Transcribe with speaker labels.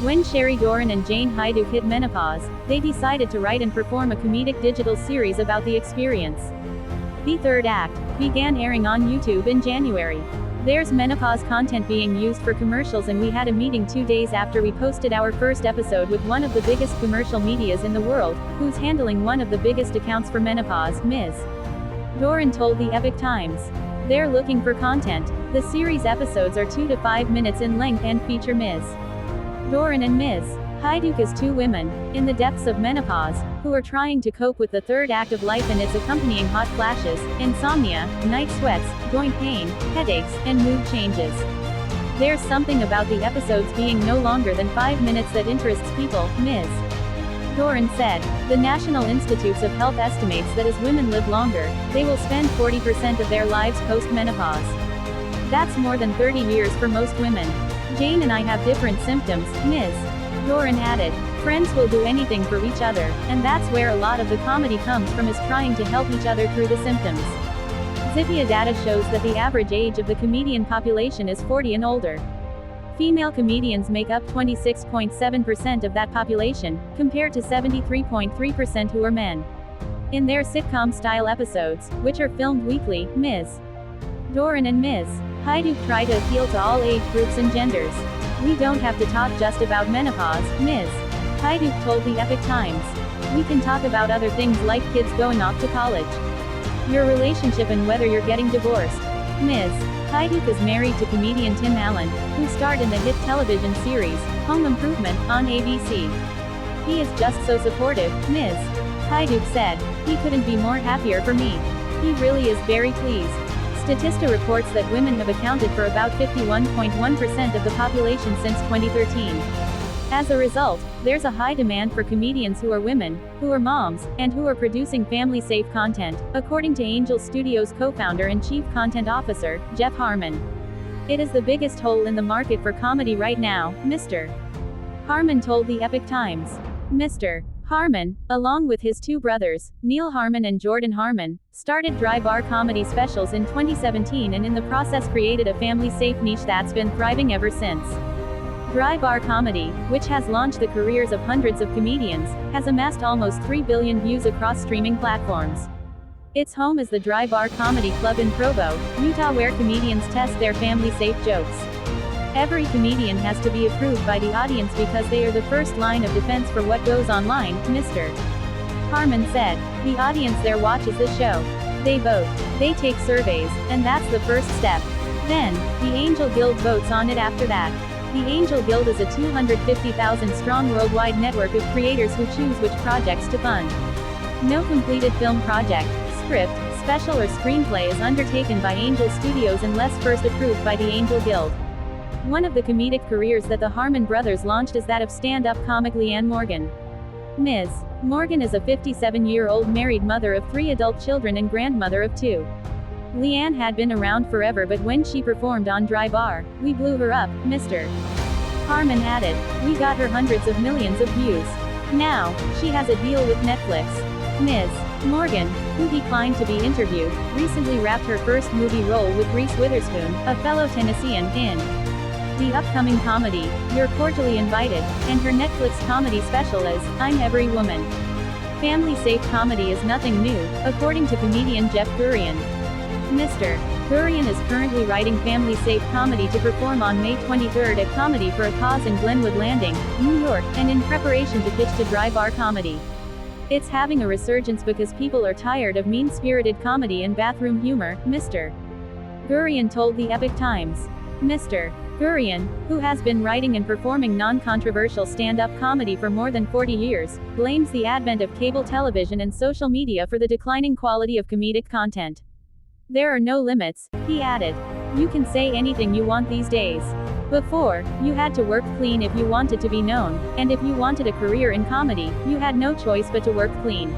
Speaker 1: When Sherry Doran and Jane Haiduk hit menopause, they decided to write and perform a comedic digital series about the experience. The third act began airing on YouTube in January. There's menopause content being used for commercials, and we had a meeting 2 days after we posted our first episode with one of the biggest commercial medias in the world, who's handling one of the biggest accounts for menopause, Ms. Doran told the Epoch Times. They're looking for content. The series episodes are 2 to 5 minutes in length and feature Ms. Doran and Ms. Haiduk as two women, in the depths of menopause, who are trying to cope with the third act of life and its accompanying hot flashes, insomnia, night sweats, joint pain, headaches, and mood changes. There's something about the episodes being no longer than 5 minutes that interests people, Ms. Doran said. The National Institutes of Health estimates that as women live longer, they will spend 40% of their lives post-menopause. That's more than 30 years for most women. Jane and I have different symptoms, Ms. Doran added. Friends will do anything for each other, and that's where a lot of the comedy comes from, is trying to help each other through the symptoms. Zippia data shows that the average age of the comedian population is 40 and older. Female comedians make up 26.7% of that population, compared to 73.3% who are men. In their sitcom-style episodes, which are filmed weekly, Ms. Doran and Ms. Haiduk try to appeal to all age groups and genders. We don't have to talk just about menopause, Ms. Haiduk told the Epoch Times. We can talk about other things like kids going off to college, your relationship, and whether you're getting divorced. Ms. Haiduk is married to comedian Tim Allen, who starred in the hit television series, Home Improvement, on ABC. He is just so supportive, Ms. Haiduk said. He couldn't be more happier for me. He really is very pleased. Statista reports that women have accounted for about 51.1% of the population since 2013. As a result, there's a high demand for comedians who are women, who are moms, and who are producing family-safe content, according to Angel Studios co-founder and chief content officer, Jeff Harmon. It is the biggest hole in the market for comedy right now, Mr. Harmon told the Epoch Times. Mr. Harmon, along with his two brothers, Neil Harmon and Jordan Harmon, started dry bar comedy specials in 2017 and in the process created a family-safe niche that's been thriving ever since. Dry bar comedy, which has launched the careers of hundreds of comedians, has amassed almost 3 billion views across streaming platforms. Its home is the Dry Bar Comedy Club in Provo, Utah, where comedians test their family-safe jokes. Every comedian has to be approved by the audience because they are the first line of defense for what goes online, Mr. Harmon said. The audience there watches the show. They vote. They take surveys, and that's the first step. Then, the Angel Guild votes on it after that. The Angel Guild is a 250,000-strong worldwide network of creators who choose which projects to fund. No completed film project, script, special or screenplay is undertaken by Angel Studios unless first approved by the Angel Guild. One of the comedic careers that the Harmon brothers launched is that of stand-up comic Leanne Morgan. Ms. Morgan is a 57-year-old married mother of 3 adult children and grandmother of 2. Leanne had been around forever, but when she performed on Dry Bar, we blew her up, Mr. Harmon added. We got her hundreds of millions of views. Now, she has a deal with Netflix. Ms. Morgan, who declined to be interviewed, recently wrapped her first movie role with Reese Witherspoon, a fellow Tennessean, in the upcoming comedy, You're Cordially Invited, and her Netflix comedy special is, I'm Every Woman. Family-safe comedy is nothing new, according to comedian Jeff Gurian. Mr. Gurian is currently writing family-safe comedy to perform on May 23 at Comedy for a Cause in Glenwood Landing, New York, and in preparation to pitch to Dry Bar Comedy. It's having a resurgence because people are tired of mean-spirited comedy and bathroom humor, Mr. Gurian told the Epoch Times. Mr. Gurian, who has been writing and performing non-controversial stand-up comedy for more than 40 years, blames the advent of cable television and social media for the declining quality of comedic content. There are no limits, he added. You can say anything you want these days. Before, you had to work clean if you wanted to be known, and if you wanted a career in comedy, you had no choice but to work clean.